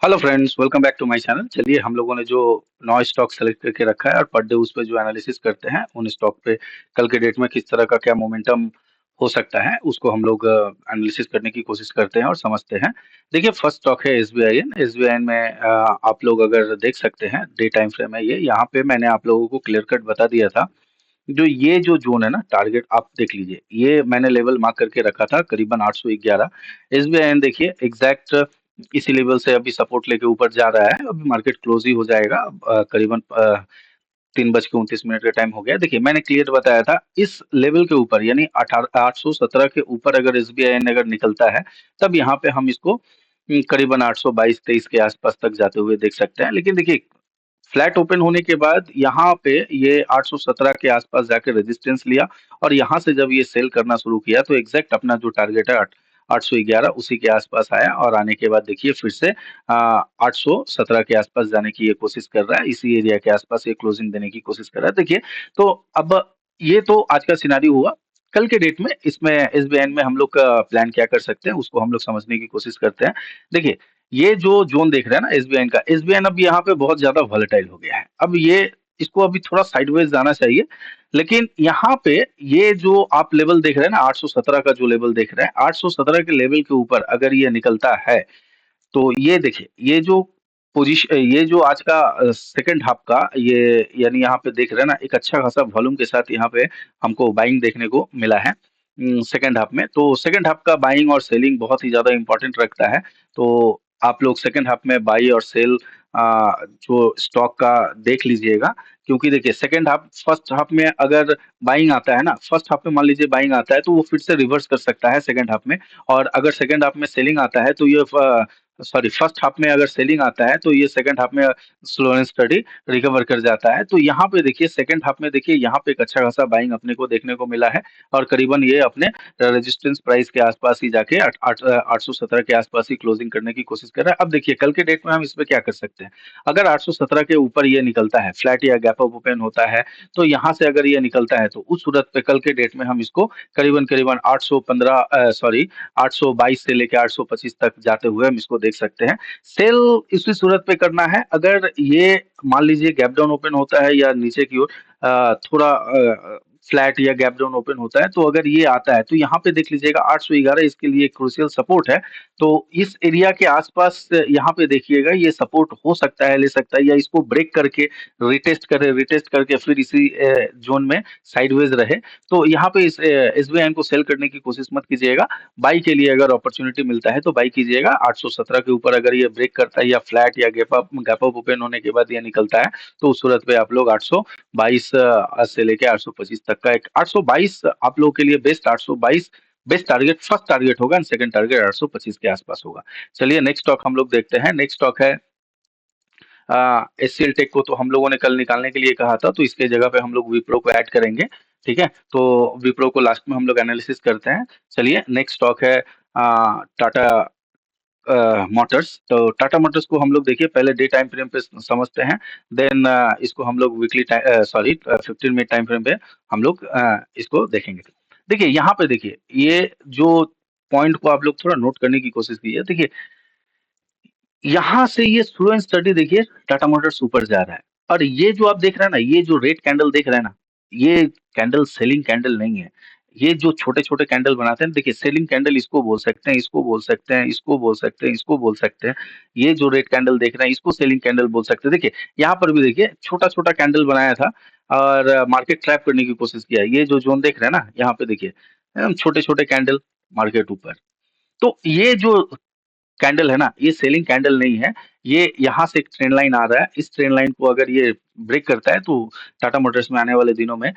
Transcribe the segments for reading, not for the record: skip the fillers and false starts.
Hello friends, welcome back to my channel. चलिए, हम लोगों ने जो नौ स्टॉक सेलेक्ट करके रखा है और पर डे उस पे जो एनालिसिस करते हैं उन स्टॉक पे कल के डेट में किस तरह का क्या मोमेंटम हो सकता है उसको हम लोग एनालिसिस करने की कोशिश करते हैं और समझते हैं। देखिए, फर्स्ट स्टॉक है एसबीआईएन। एसबीआईएन में आप लोग अगर देख सकते हैं, डे टाइम फ्रेम है ये। यहाँ पे मैंने आप लोगों को क्लियर कट बता दिया था। जो ये जो जोन है ना, टारगेट आप देख लीजिए, ये मैंने लेवल मार्क करके रखा था करीबन 811। एसबीआईएन देखिए एग्जैक्ट इसी लेवल से अभी सपोर्ट लेके ऊपर जा रहा है। अभी मार्केट क्लोज ही हो जाएगा। करीबन 3:29 का टाइम हो गया। देखिए, मैंने क्लियर बताया था इस लेवल के ऊपर, यानी 817 के ऊपर अगर एसबीआईएन अगर निकलता है, तब यहाँ पे हम इसको करीबन 822-23 के आसपास तक जाते हुए देख सकते हैं। लेकिन देखिए, फ्लैट ओपन होने के बाद यहाँ पे ये 817 के आसपास जाके रेजिस्टेंस लिया और यहाँ से जब ये सेल करना शुरू किया तो एग्जैक्ट अपना जो टारगेट है 811 उसी के आसपास आया और आने के बाद देखिए फिर से 817 के आसपास जाने की ये कोशिश कर रहा है। इसी एरिया के आसपास ये क्लोजिंग देने की कोशिश कर रहा है। देखिए, तो अब ये तो आज का सिनारियो हुआ। कल के डेट में इसमें एसबीआई में हम लोग का प्लान क्या कर सकते हैं उसको हम लोग समझने की कोशिश करते हैं। देखिए, ये जो जोन देख रहे हैं ना एसबीआई का, एसबीआई अब यहाँ पे बहुत ज्यादा वॉलेटाइल हो गया है। अब ये इसको अभी थोड़ा साइडवेज जाना चाहिए। लेकिन यहाँ पे ये जो आप लेवल देख रहे हैं ना, 817 का जो लेवल देख रहे हैं, 817 के लेवल के ऊपर अगर ये निकलता है तो ये देखिए, ये जो पोजीशन, ये जो आज का सेकंड हाफ का ये, यानी यहाँ पे देख रहे हैं ना, एक अच्छा खासा वॉल्यूम के साथ यहाँ पे हमको बाइंग देखने को मिला है सेकंड हाफ में। तो सेकंड हाफ का बाइंग और सेलिंग बहुत ही ज्यादा इंपॉर्टेंट रखता है। तो आप लोग सेकंड हाफ में बाई और सेल जो स्टॉक का देख लीजिएगा। क्योंकि देखिए, सेकंड हाफ फर्स्ट हाफ में अगर बाइंग आता है ना, फर्स्ट हाफ में मान लीजिए बाइंग आता है तो वो फिर से रिवर्स कर सकता है सेकंड हाफ में। और अगर सेकंड हाफ में सेलिंग आता है तो ये सॉरी, फर्स्ट हाफ में अगर सेलिंग आता है तो ये सेकंड हाफ में स्लो एंड स्टडी रिकवर कर जाता है। तो यहाँ पे देखिए, सेकंड हाफ में देखिए यहाँ पे एक अच्छा खासा बाइंग अपने को देखने को मिला है और करीबन ये अपने रेजिस्टेंस प्राइस के आसपास ही जाके 817 के आसपास ही क्लोजिंग करने की कोशिश कर रहा है। अब देखिए, कल के डेट में हम इसमें क्या कर सकते हैं। अगर 817 के ऊपर ये निकलता है, फ्लैट या गैप अप ओपन होता है, तो यहाँ से अगर ये निकलता है तो उस सूरत पे कल के डेट में हम इसको करीबन करीबन 815 सॉरी 822 से लेके 825 तक जाते हुए हम इसको देख सकते हैं। सेल इसी सूरत पे करना है अगर ये मान लीजिए गैप डाउन ओपन होता है या नीचे की ओर थोड़ा फ्लैट या गैप डाउन ओपन होता है, तो अगर ये आता है तो यहाँ पे देख लीजिएगा 811 इसके लिए क्रूशियल सपोर्ट है। तो इस एरिया के आसपास यहाँ पे देखिएगा ये सपोर्ट हो सकता है, ले सकता है, या इसको ब्रेक करके रिटेस्ट करके फिर इसी जोन में साइडवेज रहे। तो यहाँ पे इस एसबीआई को सेल करने की कोशिश मत कीजिएगा। बाई के लिए अगर अपॉर्चुनिटी मिलता है तो बाई कीजिएगा। 817 के ऊपर अगर ये ब्रेक करता है या फ्लैट या गैप अप ओपन होने के बाद ये निकलता है तो उस सूरत पे आप लोग 822 से लेके 825 तक का एक 822 आप लोगों के लिए बेस्ट टारगेट, फर्स्ट टारगेट होगा एंड सेकंड टारगेट 825 के आसपास होगा। चलिए, नेक्स्ट स्टॉक हम लोग देखते हैं। नेक्स्ट स्टॉक है एचसीएल टेक को तो हम लोगों ने कल निकालने के लिए कहा था, तो इसके जगह पे हम लोग विप्रो को ऐड करेंगे। ठीक है, तो विप्रो को लास्ट में हम लोग एनालिसिस करते हैं। चलिए, नेक्स्ट स्टॉक है टाटा मोटर्स। तो टाटा मोटर्स को हम लोग देखिए पहले डे टाइम फ्रेम पे समझते हैं। देन इसको हम लोग weekly sorry 15 minute time frame पे हम लोग इसको देखेंगे। देखिए, यहाँ पे देखिए, ये जो पॉइंट को आप लोग थोड़ा नोट करने की कोशिश कीजिए। देखिए, यहाँ से ये स्लो एंड स्टडी देखिए टाटा मोटर्स ऊपर जा रहा है। और ये जो आप देख रहे हैं ना, ये जो रेड कैंडल देख रहे हैं ना, ये कैंडल सेलिंग कैंडल नहीं है। ये जो छोटे छोटे कैंडल बनाते हैं, देखिए सेलिंग कैंडल इसको बोल सकते हैं, इसको बोल सकते हैं, इसको बोल सकते हैं, इसको बोल सकते हैं। ये जो रेड कैंडल देख रहे हैं इसको सेलिंग कैंडल बोल सकते हैं। देखिए, यहाँ पर भी देखिए छोटा छोटा कैंडल बनाया था और मार्केट ट्रैप करने की कोशिश किया। ये जो जोन देख रहे हैं ना, यहाँ पे देखिए छोटे छोटे कैंडल, मार्केट ऊपर। तो ये जो कैंडल है ना, ये सेलिंग कैंडल नहीं है। ये यहाँ से एक ट्रेंड लाइन आ रहा है। इस ट्रेंड लाइन को अगर ये ब्रेक करता है तो टाटा मोटर्स में आने वाले दिनों में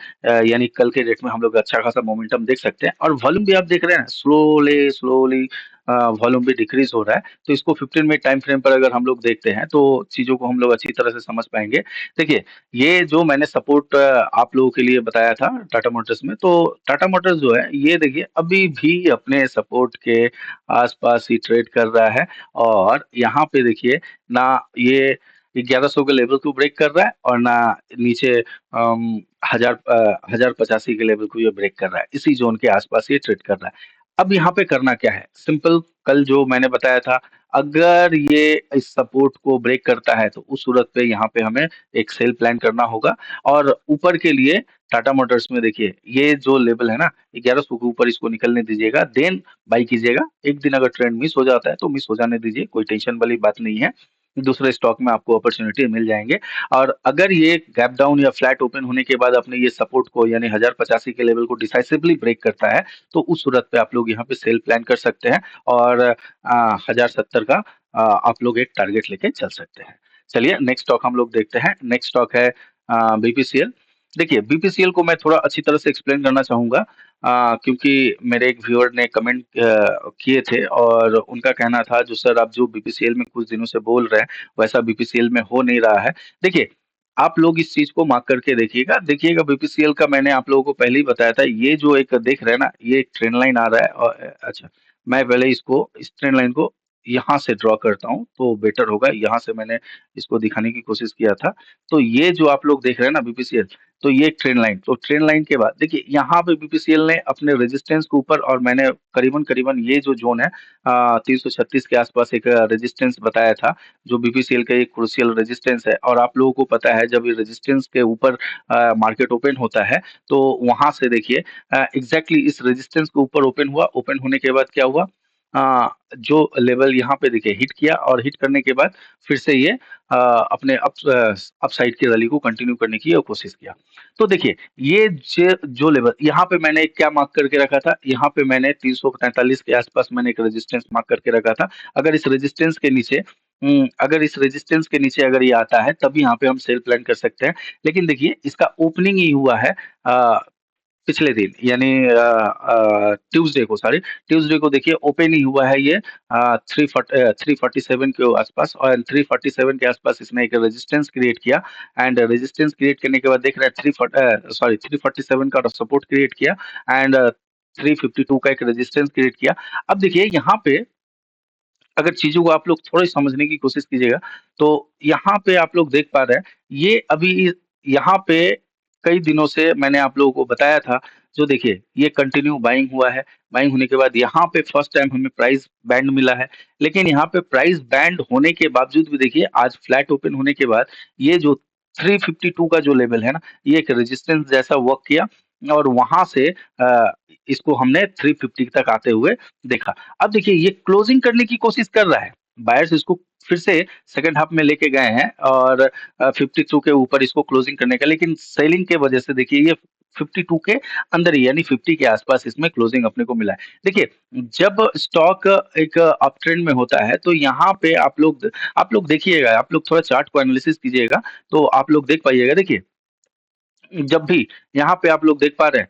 यानी कल के डेट में हम लोग अच्छा खासा मोमेंटम देख सकते हैं। और वॉल्यूम भी आप देख रहे हैं, स्लोली स्लोली वॉल्यूम भी डिक्रीज हो रहा है। तो इसको 15 मिनट टाइम फ्रेम पर अगर हम लोग देखते हैं तो चीजों को हम लोग अच्छी तरह से समझ पाएंगे। देखिए, ये जो मैंने सपोर्ट आप लोगों के लिए बताया था टाटा मोटर्स में, तो टाटा मोटर्स जो है ये देखिए अभी भी अपने सपोर्ट के आसपास ही ट्रेड कर रहा है। और यहाँ पे देखिए ना, ये 1100 के लेवल को ब्रेक कर रहा है और ना नीचे 1085 के लेवल को ये ब्रेक कर रहा है। इसी जोन के आसपास ये ट्रेड कर रहा है। अब यहाँ पे करना क्या है, सिंपल। कल जो मैंने बताया था अगर ये इस सपोर्ट को ब्रेक करता है तो उस सूरत पे यहाँ पे हमें एक सेल प्लान करना होगा। और ऊपर के लिए टाटा मोटर्स में देखिए ये जो लेवल है ना 1100 के ऊपर इसको निकलने दीजिएगा, देन बाई कीजिएगा। एक दिन अगर ट्रेंड मिस हो जाता है तो मिस हो जाने दीजिए, कोई टेंशन वाली बात नहीं है, दूसरे स्टॉक में आपको अपॉर्चुनिटी मिल जाएंगे। और अगर ये गैप डाउन या फ्लैट ओपन होने के बाद अपने ये सपोर्ट को यानी 1085 के लेवल को डिसाइसिवली ब्रेक करता है तो उस सूरत पे आप लोग यहाँ पे सेल प्लान कर सकते हैं और 1070 का आप लोग एक टारगेट लेके चल सकते हैं। चलिए नेक्स्ट स्टॉक हम लोग देखते हैं। नेक्स्ट स्टॉक है बीपीसीएल। देखिए बीपीसीएल को मैं थोड़ा अच्छी तरह से एक्सप्लेन करना चाहूंगा, क्योंकि मेरे एक व्यूअर ने कमेंट किए थे और उनका कहना था जो सर आप जो बीपीसीएल में कुछ दिनों से बोल रहे हैं वैसा बीपीसीएल में हो नहीं रहा है। देखिए आप लोग इस चीज को मार्क करके देखिएगा, देखिएगा बीपीसीएल का मैंने आप लोगों को पहले ही बताया था, ये जो एक देख रहे हैं ना ये एक ट्रेंड लाइन आ रहा है और अच्छा मैं पहले इसको इस ट्रेंड लाइन को यहाँ से ड्रॉ करता हूँ तो बेटर होगा, यहाँ से मैंने इसको दिखाने की कोशिश किया था। तो ये जो आप लोग देख रहे हैं ना बीपीसीएल, तो ये एक ट्रेंड लाइन, तो ट्रेंड लाइन के बाद देखिए यहाँ पे बीपीसीएल ने अपने रेजिस्टेंस के ऊपर और मैंने करीबन करीबन ये जो जोन है 336 के आसपास एक रेजिस्टेंस बताया था जो बीपीसीएल का एक क्रूशियल रेजिस्टेंस है। और आप लोगों को पता है जब ये रेजिस्टेंस के ऊपर मार्केट ओपन होता है तो वहां से देखिए एग्जैक्टली इस रेजिस्टेंस के ऊपर ओपन हुआ, ओपन होने के बाद क्या हुआ, जो लेवल यहाँ पे देखिए हिट किया और हिट करने के बाद फिर से ये अपने अप साइड की रैली को कंटिन्यू करने की कोशिश किया। तो देखिए ये जो लेवल यहाँ पे मैंने क्या मार्क करके रखा था, यहाँ पे मैंने 343 के आसपास मैंने एक रेजिस्टेंस मार्क करके रखा था। अगर इस रेजिस्टेंस के नीचे अगर इस रेजिस्टेंस के नीचे अगर ये आता है तभी यहाँ पे हम सेल प्लान कर सकते हैं। लेकिन देखिए इसका ओपनिंग ही हुआ है पिछले दिन यानी ट्यूसडे को, सॉरी ट्यूसडे को देखिए ओपन ही हुआ है ये 347 के आसपास, और 347 के आसपास इसने एक रेजिस्टेंस क्रिएट किया। एंड रेजिस्टेंस क्रिएट करने के बाद देख रहे हैं 347 का सपोर्ट क्रिएट किया एंड 352 का एक रेजिस्टेंस क्रिएट किया। अब देखिए यहाँ पे अगर चीजों को आप लोग थोड़ी समझने की कोशिश कीजिएगा तो यहाँ पे आप लोग देख पा रहे हैं ये अभी यहाँ पे कई दिनों से मैंने आप लोगों को बताया था, जो देखिए ये कंटिन्यू बाइंग हुआ है। बाइंग होने के बाद यहाँ पे फर्स्ट टाइम हमें प्राइस बैंड मिला है, लेकिन यहाँ पे प्राइस बैंड होने के बावजूद भी देखिए आज फ्लैट ओपन होने के बाद ये जो 352 का जो लेवल है ना ये एक रेजिस्टेंस जैसा वर्क किया और वहां से इसको हमने 350 तक आते हुए देखा। अब देखिए ये क्लोजिंग करने की कोशिश कर रहा है, बायर्स इसको फिर से सेकंड हाफ में लेके गए हैं और 52 के ऊपर इसको क्लोजिंग करने का, लेकिन सेलिंग के वजह से देखिए ये 52 के अंदर ही यानी 50 के आसपास इसमें क्लोजिंग अपने को मिला है। देखिए जब स्टॉक एक अप ट्रेंड में होता है तो यहाँ पे आप लोग देखिएगा, आप लोग थोड़ा चार्ट को एनालिसिस कीजिएगा तो आप लोग देख पाइएगा। देखिए जब भी यहाँ पे आप लोग देख पा रहे हैं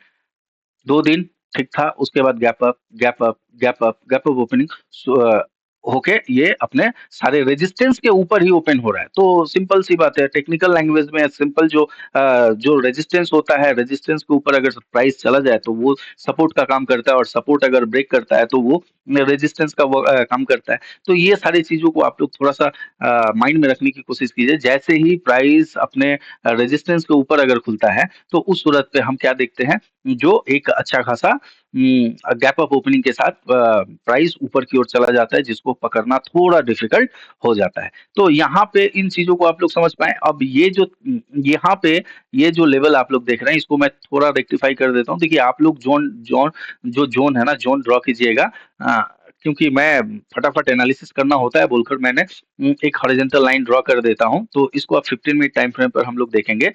2 दिन ठीक था, उसके बाद gap up, gap up, gap up, gap up opening होके ये अपने सारे रेजिस्टेंस के ऊपर ही ओपन हो रहा है। तो सिंपल सी बात है, टेक्निकल लैंग्वेज में सिंपल जो रेजिस्टेंस होता है, रेजिस्टेंस के ऊपर अगर प्राइस चला जाए तो वो सपोर्ट का काम करता है और सपोर्ट अगर ब्रेक करता है तो वो रेजिस्टेंस का काम करता है। तो ये सारी चीजों को आप लोग थोड़ा सा माइंड में रखने की कोशिश कीजिए। जैसे ही प्राइस अपने रेजिस्टेंस के ऊपर अगर खुलता है तो उस सूरत पे हम क्या देखते हैं, जो एक अच्छा खासा गैप अप ओपनिंग के साथ प्राइस ऊपर की ओर चला जाता है जिसको पकड़ना थोड़ा डिफिकल्ट हो जाता है। तो यहाँ पे इन चीजों को आप लोग समझ पाए। अब ये जो यहाँ पे ये जो लेवल आप लोग देख रहे हैं इसको मैं थोड़ा रेक्टिफाई कर देता हूँ। देखिए आप लोग जोन जोन जो जोन है ना जोन ड्रॉ कीजिएगा, क्योंकि मैं फटाफट एनालिसिस करना होता है बोलकर मैंने एक हॉरिजॉन्टल लाइन ड्रॉ कर देता हूँ। तो इसको आप 15 मिनट टाइम फ्रेम पर हम लोग देखेंगे।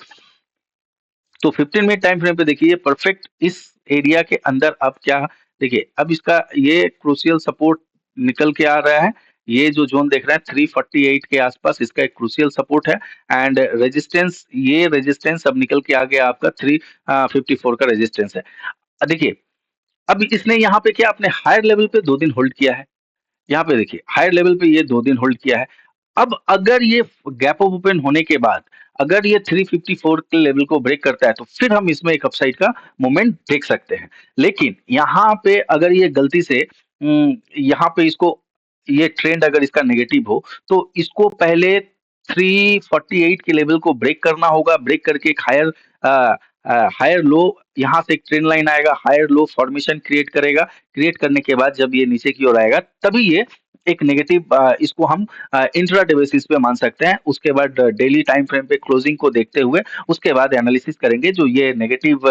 तो 15 मिनट टाइम फ्रेम पे देखिए ये परफेक्ट इस एरिया के अंदर अब क्या, देखिए अब इसका ये क्रूशियल सपोर्ट निकल के आ रहा है। ये जो जोन देख रहे हैं 348 के आसपास इसका एक क्रूशियल सपोर्ट है एंड रेजिस्टेंस, ये रेजिस्टेंस अब निकल के आ गया आपका 354 का रेजिस्टेंस है। देखिए अब इसने यहाँ पे क्या अपने हायर लेवल पे 2 दिन होल्ड किया है, यहाँ पे देखिए हायर लेवल पे ये 2 दिन होल्ड किया है। अब अगर ये गैप अप ओपन होने के बाद अगर ये 354 के लेवल को ब्रेक करता है तो फिर हम इसमें एक अपसाइड का मोमेंट देख सकते हैं। लेकिन यहाँ पे अगर ये गलती से यहाँ पे इसको ये ट्रेंड अगर इसका नेगेटिव हो तो इसको पहले 348 के लेवल को ब्रेक करना होगा, ब्रेक करके एक हायर लो, यहाँ से एक ट्रेंड लाइन आएगा, हायर लो फॉर्मेशन क्रिएट करेगा, क्रिएट करने के बाद जब ये नीचे की ओर आएगा तभी ये एक नेगेटिव इसको हम इंट्राडे बेसिस पे मान सकते हैं। उसके बाद डेली टाइम फ्रेम पे क्लोजिंग को देखते हुए उसके बाद एनालिसिस करेंगे जो ये नेगेटिव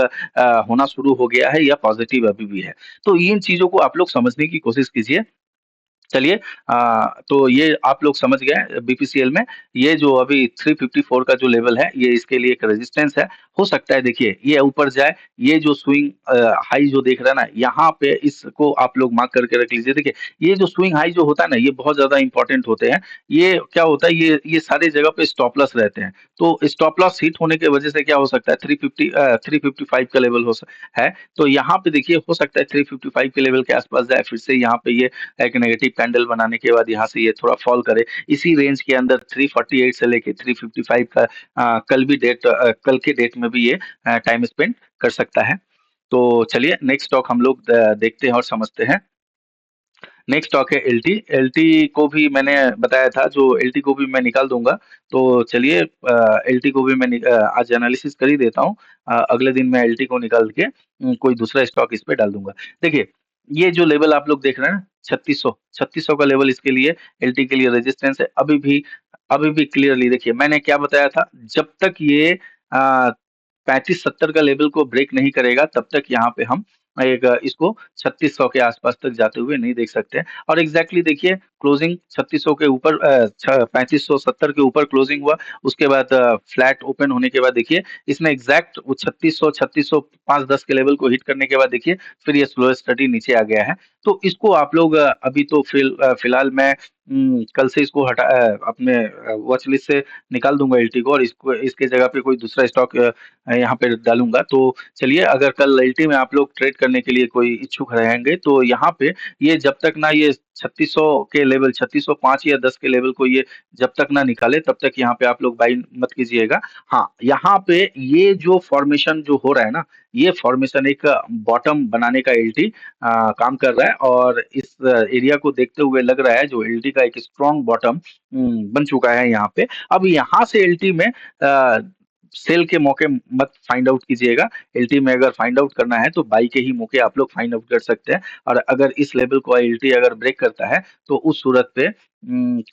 होना शुरू हो गया है या पॉजिटिव अभी भी है। तो इन चीज़ों को आप लोग समझने की कोशिश कीजिए। चलिए तो ये आप लोग समझ गए बीपीसीएल में ये जो अभी 354 का जो लेवल है, ये इसके लिए एक रेजिस्टेंस है। हो सकता है देखिए ये ऊपर जाए, ये जो स्विंग हाई जो देख रहे हैं ना, यहाँ पे इसको आप लोग मार्क करके रख लीजिए। देखिए, ये जो स्विंग हाई जो होता है ना, ये बहुत ज़्यादा इम्पोर्टेंट होते हैं। ये क्या होता है, ये सारी जगह पे स्टॉप लॉस रहते हैं। तो स्टॉप लॉस हिट होने की वजह से क्या हो सकता है 355 का लेवल है। तो यहाँ पे देखिए हो सकता है 355 के लेवल के आसपास जाए, फिर से यहाँ पे ये एक नेगेटिव कैंडल बनाने के बाद यहाँ से ये थोड़ा फॉल करे। इसी रेंज के अंदर 348 से लेके 355 का कल के डेट में भी ये टाइम स्पेंड कर सकता है। तो चलिए नेक्स्ट स्टॉक हम लोग देखते हैं और समझते हैं। नेक्स्ट स्टॉक है एलटी। एलटी को भी मैंने बताया था, जो एलटी को भी मैं निकाल दूंगा। तो चलिए एलटी को भी मैं आज एनालिसिस कर ही देता हूँ। अगले दिन मैं एलटी को निकाल के कोई दूसरा स्टॉक इस पे डाल दूंगा। देखिए, ये जो लेवल आप लोग देख रहे हैं ना, 3600 का लेवल इसके लिए, एलटी के लिए रेजिस्टेंस है। अभी भी क्लियरली देखिए मैंने क्या बताया था, जब तक ये 3570 का लेवल को ब्रेक नहीं करेगा तब तक यहाँ पे हम इसको 3600 के आसपास तक जाते हुए नहीं देख सकते हैं। और एग्जैक्टली देखिए क्लोजिंग 3600 के ऊपर 3570 के ऊपर क्लोजिंग हुआ। उसके बाद फ्लैट ओपन होने के बाद देखिए इसने एग्जैक्ट वो 3600 510 के लेवल को हिट करने के बाद देखिए फिर ये स्लो स्टडी नीचे आ गया है। तो इसको आप लोग अभी तो फिलहाल मैं कल से इसको अपने वॉच लिस्ट से निकाल दूंगा एलटी को, और इसको इसके जगह पे कोई दूसरा स्टॉक यहाँ पे डालूंगा। तो चलिए, अगर कल एलटी में आप लोग ट्रेड करने के लिए कोई इच्छुक रहेंगे तो यहाँ पे ये जब तक ना ये 3600 के लेवल 3605 या 10 के लेवल को ये जब तक ना निकाले तब तक यहाँ पे आप लोग बाई मत कीजिएगा। हाँ, यहाँ पे ये जो फॉर्मेशन जो हो रहा है ना, ये फॉर्मेशन एक बॉटम बनाने का एलटी काम कर रहा है, और इस एरिया को देखते हुए लग रहा है जो एलटी का एक स्ट्रॉन्ग बॉटम बन चुका है यहाँ पे। अब यहाँ से एलटी में सेल के मौके मत फाइंड आउट कीजिएगा। एलटी में अगर फाइंड आउट करना है तो बाई के ही मौके आप लोग फाइंड आउट कर सकते हैं। और अगर इस लेवल को एलटी अगर ब्रेक करता है तो उस सूरत पे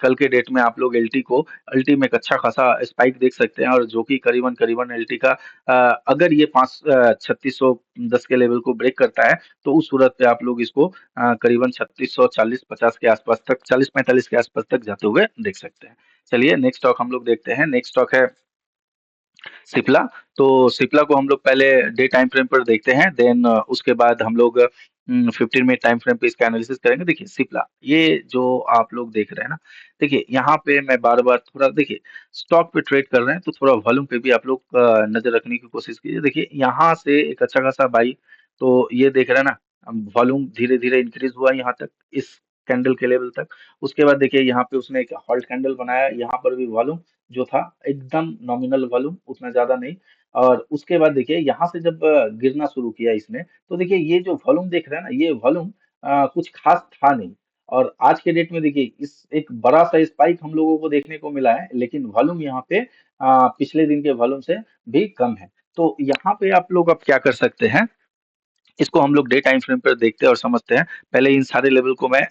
कल के डेट में आप लोग एलटी में एक अच्छा खासा स्पाइक देख सकते हैं, और जो कि करीबन करीबन एलटी का अगर ये 3610 के लेवल को ब्रेक करता है तो उस सूरत पे आप लोग इसको करीबन 3640-50 के आसपास तक 40-45 के आसपास तक जाते हुए देख सकते हैं। चलिए नेक्स्ट स्टॉक हम लोग देखते हैं। नेक्स्ट स्टॉक है सिप्ला। तो सिप्ला को हम लोग पहले डे टाइम फ्रेम पर देखते हैं, देन उसके बाद हम लोग 15 मिनट टाइम फ्रेम पे इसका एनालिसिस करेंगे। देखिए सिप्ला, ये जो आप लोग देख रहे हैं ना, देखिए यहाँ पे मैं बार बार थोड़ा देखिए स्टॉक पे ट्रेड कर रहे हैं तो थोड़ा वॉल्यूम पे भी आप लोग नजर रखने की कोशिश कीजिए। देखिए यहाँ से एक अच्छा खासा बाई, तो ये देख रहे हैं ना, वॉल्यूम धीरे धीरे इंक्रीज हुआ यहाँ तक, इस कैंडल के लेवल तक। उसके बाद देखिए यहाँ पे उसने एक हॉल्ट कैंडल बनाया, यहाँ पर भी वॉल्यूम जो था एकदम नॉमिनल वॉल्यूम, उतना ज्यादा नहीं। और उसके बाद देखिए यहाँ से जब गिरना शुरू किया इसने, तो देखिए ये जो वॉल्यूम देख रहे हैं ना, ये वॉल्यूम कुछ खास था नहीं। और आज के डेट में देखिए इस एक बड़ा सा स्पाइक हम लोगों को देखने को मिला है, लेकिन वॉल्यूम यहाँ पे पिछले दिन के वॉल्यूम से भी कम है। तो यहाँ पे आप लोग अब क्या कर सकते हैं, इसको हम लोग डे टाइम फ्रेम पर देखते हैं और समझते हैं। पहले इन सारे लेवल को मैं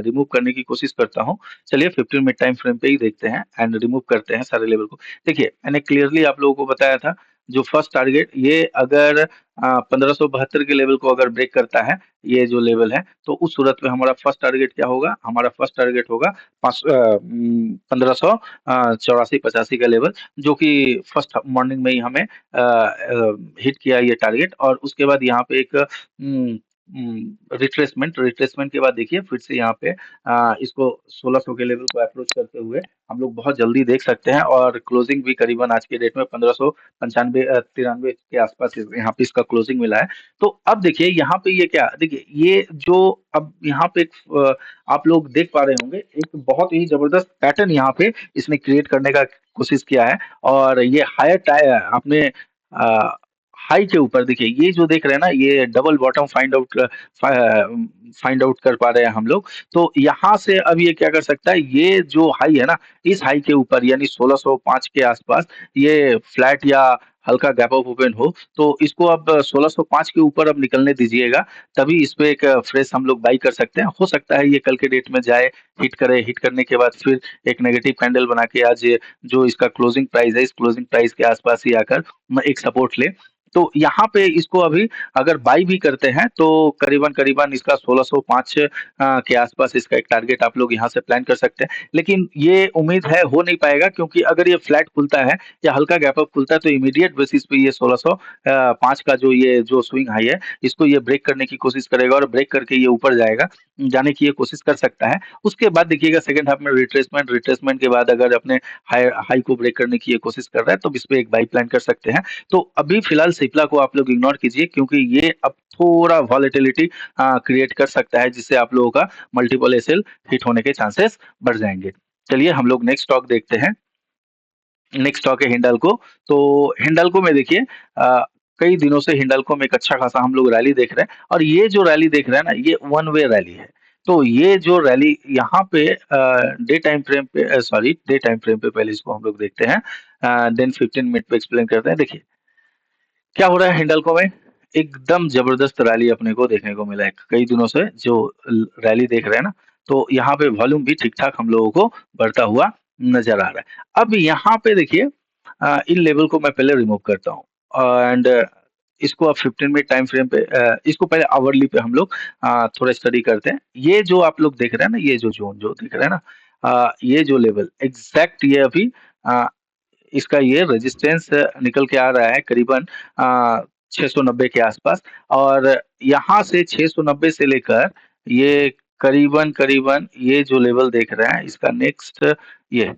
रिमूव करने की कोशिश करता हूँ। चलिए 15 मिनट टाइम फ्रेम पे ही देखते हैं एंड रिमूव करते हैं सारे लेवल को। देखिए मैंने क्लियरली आप लोगों को बताया था, जो फर्स्ट टारगेट ये अगर 1572 के लेवल को अगर ब्रेक करता है, ये जो लेवल है, तो उस सूरत में हमारा फर्स्ट टारगेट क्या होगा, हमारा फर्स्ट टारगेट होगा 1584-85 का लेवल, जो कि फर्स्ट मॉर्निंग में ही हमें हिट किया ये टारगेट। और उसके बाद यहाँ पे एक रिट्रेसमेंट के बाद देखिए फिर से यहाँ पे इसको 1600 के लेवल को अप्रोच करते हुए हम लोग बहुत जल्दी देख सकते हैं, और क्लोजिंग भी करीबन आज के डेट में 1595 के आसपास यहाँ पे इसका क्लोजिंग मिला है। तो अब देखिए यहाँ पे ये क्या, देखिए ये जो अब यहाँ पे आप लोग देख पा रहे होंगे, एक बहुत ही जबरदस्त पैटर्न यहाँ पे इसने क्रिएट करने का कोशिश किया है। और ये अपने हाई के ऊपर देखिए, ये जो देख रहे हैं ना, ये डबल बॉटम फाइंड आउट कर पा रहे हैं हम लोग। तो यहाँ से अब ये क्या कर सकता है, ये जो हाई है ना, इस हाई के ऊपर यानी 1605 के आसपास ये फ्लैट या हल्का गैप अप ओपन हो, तो इसको अब 1605 के ऊपर अब निकलने दीजिएगा, तभी इस पे एक फ्रेश हम लोग बाई कर सकते हैं। हो सकता है ये कल के डेट में जाए, हिट करे, हिट करने के बाद फिर एक नेगेटिव कैंडल बना के आज ये जो इसका क्लोजिंग प्राइस है, इस क्लोजिंग प्राइस के आसपास ही आकर एक सपोर्ट ले। तो यहाँ पे इसको अभी अगर बाई भी करते हैं तो करीबन-करीबन इसका 1605 के आसपास इसका एक टारगेट आप लोग यहाँ से प्लान कर सकते हैं। लेकिन ये उम्मीद है हो नहीं पाएगा, क्योंकि अगर ये फ्लैट खुलता है या हल्का गैप अप खुलता है तो इमीडिएट बेसिस पे ये 1605 का जो ये जो स्विंग हाई है, इसको ये ब्रेक करने की कोशिश करेगा और ब्रेक करके ये ऊपर जाएगा, जाने की ये कोशिश कर सकता है। उसके बाद देखिएगा सेकंड हाफ में रिट्रेसमेंट, रिट्रेसमेंट के बाद अगर अपने हाई हाई को ब्रेक करने की ये कोशिश कर रहा है तो इस पे एक बाई प्लान कर सकते हैं। तो अभी फिलहाल सिप्ला को आप लोग इग्नोर कीजिए, क्योंकि ये अब थोड़ा वॉलेटिलिटी क्रिएट कर सकता है, जिससे आप लोगों का मल्टीपल एसएल हिट होने के चांसेस बढ़ जाएंगे। चलिए हम लोग नेक्स्ट स्टॉक देखते हैं। नेक्स्ट स्टॉक है हिंडाल्को। तो हिंडाल्को में देखिए कई दिनों से हिंडाल्को में एक अच्छा खासा हम लोग रैली देख रहे हैं, और ये जो रैली देख रहे हैं ना, ये वन वे रैली है। तो ये जो रैली यहाँ पे डे टाइम फ्रेम पे सॉरी डे टाइम फ्रेम पे पहले इसको हम लोग देखते हैं, देन 15 मिनट पे एक्सप्लेन करते हैं। देखिए क्या हो रहा है हिंडाल्को में, एकदम जबरदस्त रैली अपने को देखने को मिला है। कई दिनों से जो रैली देख रहे हैं ना, तो यहाँ पे वॉल्यूम भी ठीक ठाक हम लोगों को बढ़ता हुआ नजर आ रहा है। अब यहाँ पे देखिए इन लेवल को मैं पहले रिमूव करता हूँ, एंड इसको अब 15 मिनट टाइम फ्रेम पे इसको पहले आवरली पे हम लोग थोड़ा स्टडी करते हैं। ये जो आप लोग देख रहे हैं ना, ये जो जोन जो दिख रहा है ना, ये जो लेवल एग्जैक्ट ये अभी अ, इसका ये रेजिस्टेंस निकल के आ रहा है करीबन 690 के आसपास, और यहाँ से 690 से लेकर ये करीबन-करीबन ये जो लेवल देख रहे हैं, इसका नेक्स्ट ये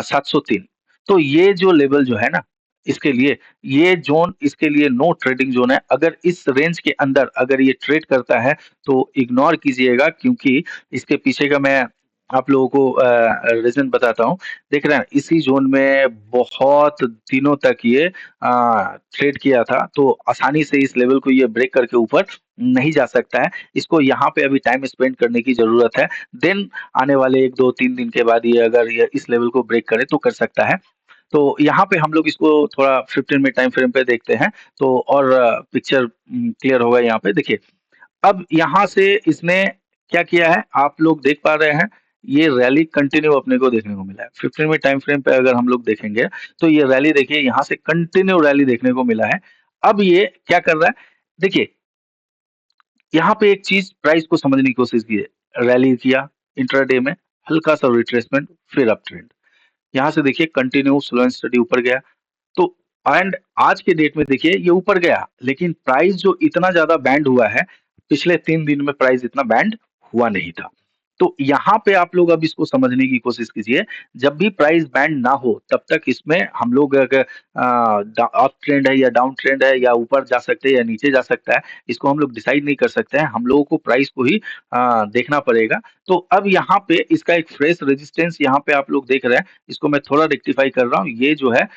703। तो ये जो लेवल जो है ना, इसके लिए ये ज़ोन इसके लिए नो ट्रेडिंग ज़ोन है। अगर इस रेंज के अंदर अगर ये ट्रेड करता है तो इग्नोर कीजिएगा, क्योंकि इसके पीछे का मैं आप लोगों को रीज़न बताता हूँ। देख रहे हैं इसी ज़ोन में बहुत दिनों तक ये ट्रेड किया था, तो आसानी से इस लेवल को ये ब्रेक करके ऊपर नहीं जा सकता है। इसको यहाँ पे अभी टाइम स्पेंड करने की ज़रूरत है। देन आने वाले 1, 2, 3 दिन के बाद ये अगर ये इस लेवल को ब्रेक करे तो कर सकता है। तो यहाँ पे हम लोग इसको थोड़ा 15 मिनट टाइम फ्रेम पे देखते हैं, तो और पिक्चर क्लियर होगा यहाँ पे। देखिए अब यहाँ से इसने क्या किया है, आप लोग देख पा रहे हैं, ये रैली कंटिन्यू अपने को देखने को मिला है। 15 मिनट टाइम फ्रेम पे अगर हम लोग देखेंगे, तो ये रैली देखिए यहाँ से कंटिन्यू रैली देखने को मिला है। अब ये क्या कर रहा है, देखिए यहाँ पे एक चीज़ प्राइस को समझने की कोशिश कीजिए। रैली किया, इंट्राडे में हल्का सा रिट्रेसमेंट, फिर अप ट्रेंड। यहाँ से देखिए कंटिन्यू स्लो एंड स्टडी ऊपर गया। तो एंड आज के डेट में देखिए ये ऊपर गया, लेकिन प्राइस जो इतना ज्यादा बैंड हुआ है, पिछले 3 दिन में प्राइस इतना बैंड हुआ नहीं था। तो यहाँ पे आप लोग अब इसको समझने की कोशिश कीजिए। जब भी प्राइस बैंड ना हो तब तक इसमें हम लोग अगर अप ट्रेंड है या डाउन ट्रेंड है, या ऊपर जा सकते हैं या नीचे जा सकता है, इसको हम लोग डिसाइड नहीं कर सकते हैं। हम लोगों को प्राइस को ही देखना पड़ेगा। तो अब यहाँ पे इसका एक फ्रेश रेजिस्टेंस यहाँ पे आप लोग देख रहे हैं, इसको मैं थोड़ा रेक्टिफाई कर रहा हूँ। ये जो है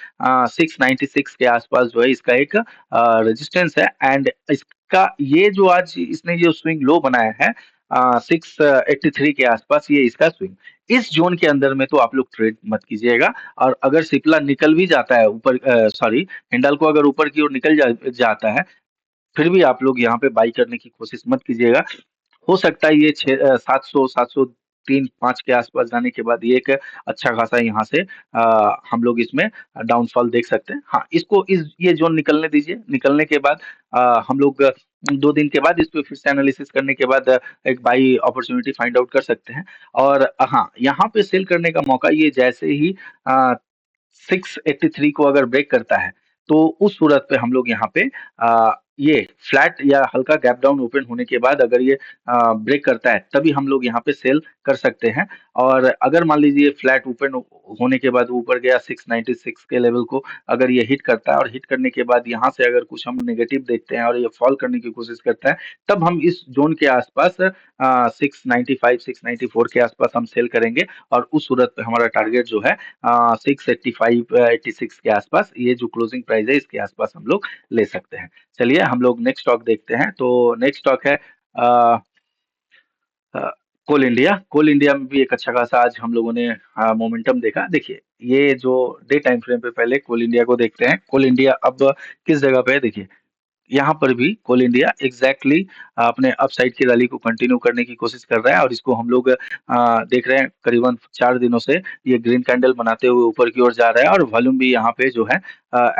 696 के आसपास जो है इसका एक रेजिस्टेंस है, एंड इसका ये जो आज इसने जो स्विंग लो बनाया है 683 के आसपास, ये इसका स्विंग। इस जोन के अंदर में तो आप लोग ट्रेड मत कीजिएगा। और अगर सिप्ला निकल भी जाता है ऊपर, सॉरी हिंडाल्को अगर ऊपर की ओर निकल जाता है, फिर भी आप लोग यहाँ पे बाई करने की कोशिश मत कीजिएगा। हो सकता है ये 700 703-5 के आसपास जाने के बाद ये एक अच्छा खासा यहाँ से हम लोग इसमें डाउनफॉल देख सकते हैं। हाँ, इसको इस ये ज़ोन निकलने दीजिए। निकलने के बाद हम लोग 2 दिन के बाद इस पे फिर से एनालिसिस करने के बाद एक बाई अपॉर्च्युनिटी फाइंड आउट कर सकते हैं। और हाँ, यहाँ पे सेल करने का मौका ये जैसे ही अ, 683 को अगर ब्रेक करता है, तो उस सूरत पे हम लोग यहाँ पे ये फ्लैट या हल्का गैप डाउन ओपन होने के बाद अगर ये ब्रेक करता है, तभी हम लोग यहाँ पे सेल कर सकते हैं। और अगर मान लीजिए फ्लैट ओपन होने के बाद ऊपर गया 696 के लेवल को, अगर ये हिट करता है और हिट करने के बाद यहाँ से अगर कुछ हम नेगेटिव देखते हैं और ये फॉल करने की कोशिश करता है, तब हम इस जोन के आसपास 695 694 के आसपास हम सेल करेंगे, और उस सूरत पे हमारा टारगेट जो है 685 86 के आसपास, ये जो क्लोजिंग प्राइस है इसके आसपास हम लोग ले सकते हैं। चलिए हम लोग नेक्स्ट स्टॉक देखते हैं। तो नेक्स्ट स्टॉक है कोल इंडिया में भी एक अच्छा खासा आज हम लोगों ने मोमेंटम देखा। देखिए, ये जो डे टाइम फ्रेम पे पहले कोल इंडिया को देखते हैं। कोल इंडिया अब किस जगह पे है देखिए, यहाँ पर भी कोल इंडिया एग्जैक्टली अपने अपसाइड की रैली को कंटिन्यू करने की कोशिश कर रहा है, और इसको हम लोग देख रहे हैं करीबन 4 दिनों से ये ग्रीन कैंडल बनाते हुए ऊपर की ओर जा रहा है, और वॉल्यूम भी यहाँ पे जो है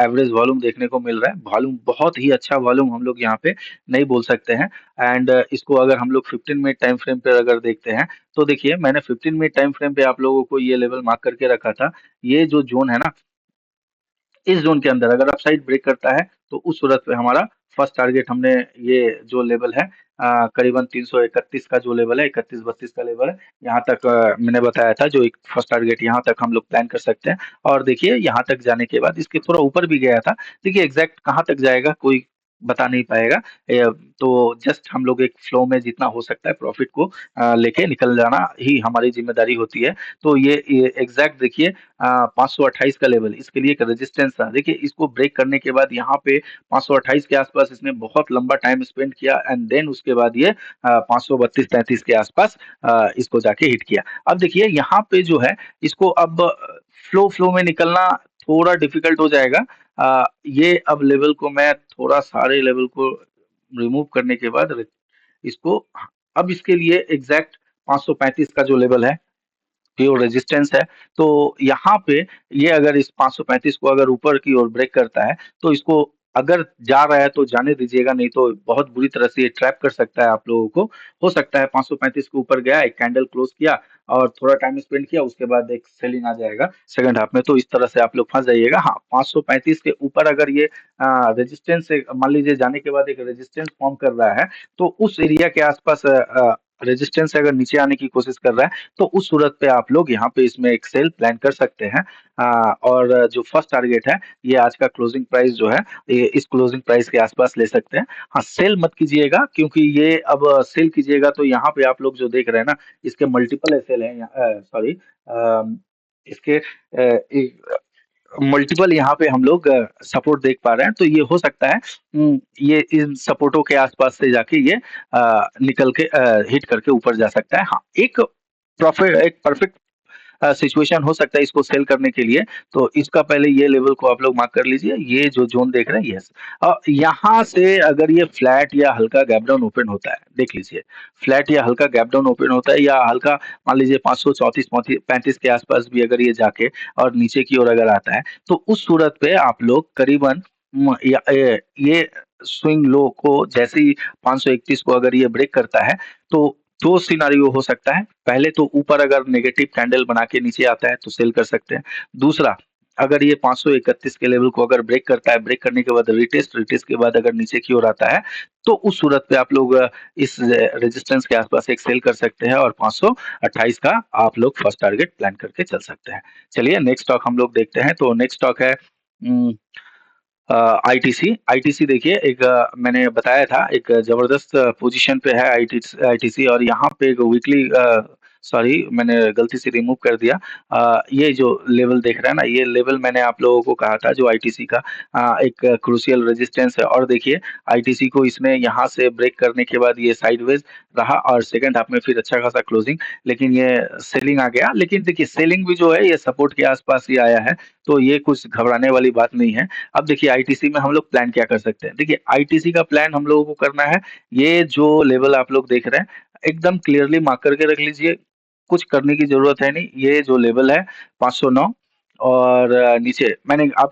एवरेज वॉल्यूम देखने को मिल रहा है। वॉल्यूम बहुत ही अच्छा वॉल्यूम हम लोग यहाँ पे नहीं बोल सकते हैं। एंड इसको अगर हम लोग 15 मिनट टाइम फ्रेम पे अगर देखते हैं, तो देखिए मैंने 15 मिनट टाइम फ्रेम पे आप लोगों को ये लेवल मार्क करके रखा था। ये जो जोन है ना, इस जोन के अंदर अगर अपसाइड ब्रेक करता है, तो उस सूरत पे हमारा फर्स्ट टारगेट हमने ये जो लेवल है करीबन 331 का जो लेवल है, 31-32 का लेवल है, यहाँ तक मैंने बताया था जो एक फर्स्ट टारगेट यहाँ तक हम लोग प्लान कर सकते हैं। और देखिए यहाँ तक जाने के बाद इसके थोड़ा ऊपर भी गया था। देखिए एग्जैक्ट कहाँ तक जाएगा कोई बता नहीं पाएगा। ए, तो जस्ट हम लोग एक फ्लो में जितना हो सकता है प्रॉफिट को लेके निकल जाना ही हमारी जिम्मेदारी होती है। तो ये एग्जैक्ट देखिए 528 का लेवल इसके लिए एक रेजिस्टेंस था। देखिए इसको ब्रेक करने के बाद यहाँ पे 528 के आसपास इसने बहुत लंबा टाइम स्पेंड किया, एंड देन उसके बाद ये 532-33 के आसपास इसको जाके हिट किया। अब देखिए यहाँ पे जो है इसको अब फ्लो फ्लो में निकलना थोड़ा डिफिकल्ट हो जाएगा। ये अब लेवल को मैं थोड़ा सारे लेवल को रिमूव करने के बाद इसको, अब इसके लिए एग्जैक्ट 535 का जो लेवल है प्योर रेजिस्टेंस है। तो यहाँ पे ये अगर इस 535 को अगर ऊपर की ओर ब्रेक करता है, तो इसको अगर जा रहा है तो जाने दीजिएगा, नहीं तो बहुत बुरी तरह से ये ट्रैप कर सकता है आप लोगों को। हो सकता है 535 के ऊपर गया, एक कैंडल क्लोज किया और थोड़ा टाइम स्पेंड किया, उसके बाद एक सेलिंग आ जाएगा सेकंड हाफ में, तो इस तरह से आप लोग फंस जाइएगा। हाँ, 535 के ऊपर अगर ये रेजिस्टेंस से मान लीजिए जाने के बाद एक रेजिस्टेंस फॉर्म कर रहा है, तो उस एरिया के आसपास रेजिस्टेंस से अगर नीचे आने की कोशिश कर रहा है, तो उस सूरत पे आप लोग यहाँ पे इसमें एक सेल प्लान कर सकते हैं। और जो फर्स्ट टारगेट है, ये आज का क्लोजिंग प्राइस जो है, ये इस क्लोजिंग प्राइस के आसपास ले सकते हैं। हाँ, सेल मत कीजिएगा, क्योंकि ये अब सेल कीजिएगा तो यहाँ पे आप लोग जो देख रहे हैं ना, इसके मल्टीपल सेल है, सॉरी, इसके मल्टीपल यहाँ पे हम लोग सपोर्ट देख पा रहे हैं। तो ये हो सकता है ये इन सपोर्टों के आसपास से जाके ये निकल के हिट करके ऊपर जा सकता है। हाँ, एक परफेक्ट सिचुएशन हो सकता है इसको सेल करने के लिए। तो इसका पहले ये लेवल को आप लोग मार्क कर लीजिए, ये जो जोन देख रहे हैं, यस। यहाँ से अगर ये फ्लैट या हल्का गैप डाउन ओपन होता है, देख लीजिए, फ्लैट या हल्का गैप डाउन ओपन होता है, या हल्का मान लीजिए 534 35 के आसपास भी अगर ये जाके और नीचे की ओर अगर आता है, तो उस सूरत पे आप लोग करीबन ये स्विंग लो को जैसे ही 531 को अगर ये ब्रेक करता है, तो दो सिनारियो हो सकता है। पहले तो ऊपर अगर नेगेटिव कैंडल बना के नीचे आता है तो सेल कर सकते हैं। दूसरा, अगर ये 531 के लेवल को अगर ब्रेक करता है, ब्रेक करने के बाद रिटेस्ट के बाद अगर नीचे की ओर आता है, तो उस सूरत पे आप लोग इस रेजिस्टेंस के आसपास एक सेल कर सकते हैं, और 528 का आप लोग फर्स्ट टारगेट प्लान करके चल सकते हैं। चलिए नेक्स्ट स्टॉक हम लोग देखते हैं। तो नेक्स्ट स्टॉक है आईटीसी। आईटीसी देखिए एक मैंने बताया था एक जबरदस्त पोजीशन पे है आईटीसी, और यहाँ पे एक वीकली, सॉरी मैंने गलती से रिमूव कर दिया। ये जो लेवल देख रहे हैं ना, ये लेवल मैंने आप लोगों को कहा था जो आईटीसी का एक क्रूशियल रेजिस्टेंस है। और देखिए आईटीसी को इसने यहाँ से ब्रेक करने के बाद ये साइडवेज रहा, और सेकंड हाफ में फिर अच्छा खासा क्लोजिंग, लेकिन ये सेलिंग आ गया। लेकिन देखिए सेलिंग भी जो है ये सपोर्ट के आसपास ही आया है, तो ये कुछ घबराने वाली बात नहीं है। अब देखिए आईटीसी में हम लोग प्लान क्या कर सकते हैं। देखिए आईटीसी का प्लान हम लोगों को करना है, ये जो लेवल आप लोग देख रहे हैं एकदम क्लियरली मार्क करके रख लीजिए, कुछ करने की जरूरत है नहीं। ये जो लेवल है 509, और नीचे मैंने आप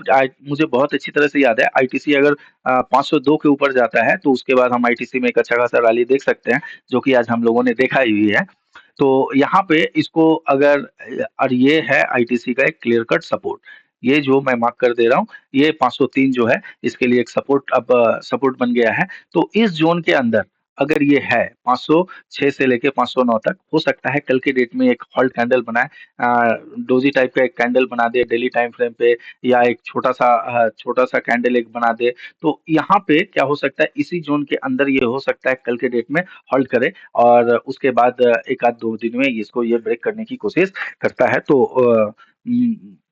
मुझे बहुत अच्छी तरह से याद है, आईटीसी अगर 502 के ऊपर जाता है तो उसके बाद हम आईटीसी में एक अच्छा खासा रैली देख सकते हैं, जो कि आज हम लोगों ने देखा ही है। तो यहाँ पे इसको अगर, और ये है आईटीसी का एक क्लियर कट सपोर्ट, ये जो मैं मार्क कर दे रहा हूँ, ये 503 जो है इसके लिए एक सपोर्ट, अब सपोर्ट बन गया है। तो इस जोन के अंदर अगर ये है 506 से लेके 509 तक, हो सकता है कल के डेट में एक हॉल्ट कैंडल बनाए, डोजी टाइप का एक कैंडल बना दे डेली टाइम फ्रेम पे, या एक छोटा सा कैंडल एक बना दे। तो यहाँ पे क्या हो सकता है, इसी जोन के अंदर ये हो सकता है कल के डेट में हॉल्ट करे, और उसके बाद एक आध दो दिन में इसको ये ब्रेक करने की कोशिश करता है। तो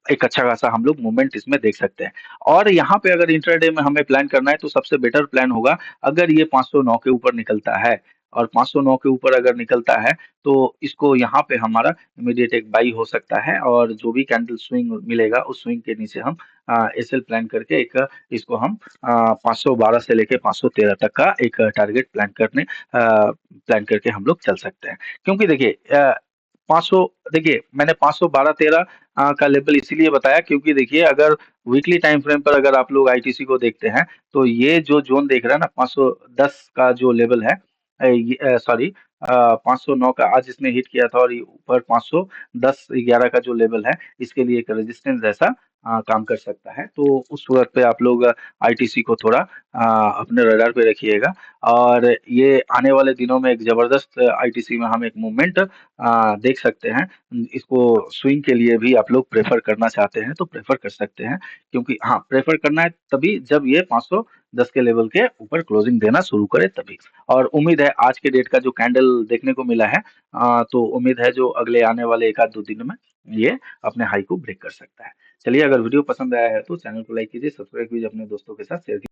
एक अच्छा खासा हम लोग मूवमेंट इसमें देख सकते हैं। और यहाँ पे अगर इंट्राडे में हमें प्लान करना है, तो सबसे बेटर प्लान होगा अगर ये 509 के ऊपर निकलता है, और 509 के ऊपर अगर निकलता है तो इसको यहाँ पे हमारा इमीडिएट एक बाई हो सकता है, और जो भी कैंडल स्विंग मिलेगा उस स्विंग के नीचे हम एसएल प्लान करके एक इसको हम 512 से लेके 513 तक का एक टारगेट प्लान करके हम लोग चल सकते हैं। क्योंकि देखिए 500, देखिए मैंने 512-13 का लेवल इसीलिए बताया क्योंकि देखिए अगर वीकली टाइम फ्रेम पर अगर आप लोग आईटीसी को देखते हैं तो ये जो जोन देख रहे हैं ना 510 का जो लेवल है, सॉरी 509 का आज इसने हिट किया था, और ये ऊपर 510-11 का जो लेवल है इसके लिए एक रेजिस्टेंस जैसा काम कर सकता है। तो उस सूरत पे आप लोग आईटीसी को थोड़ा अपने रडार पे रखिएगा, और ये आने वाले दिनों में एक जबरदस्त आईटीसी में हम एक मूवमेंट देख सकते हैं। इसको स्विंग के लिए भी आप लोग प्रेफर करना चाहते हैं तो प्रेफर कर सकते हैं, क्योंकि हाँ प्रेफर करना है तभी जब ये 510 के लेवल के ऊपर क्लोजिंग देना शुरू करे तभी। और उम्मीद है आज के डेट का जो कैंडल देखने को मिला है, तो उम्मीद है जो अगले आने वाले एक आध दो दिन में ये अपने हाई को ब्रेक कर सकता है। चलिए, अगर वीडियो पसंद आया है तो चैनल को लाइक कीजिए, सब्सक्राइब कीजिए, अपने दोस्तों के साथ शेयर कीजिए।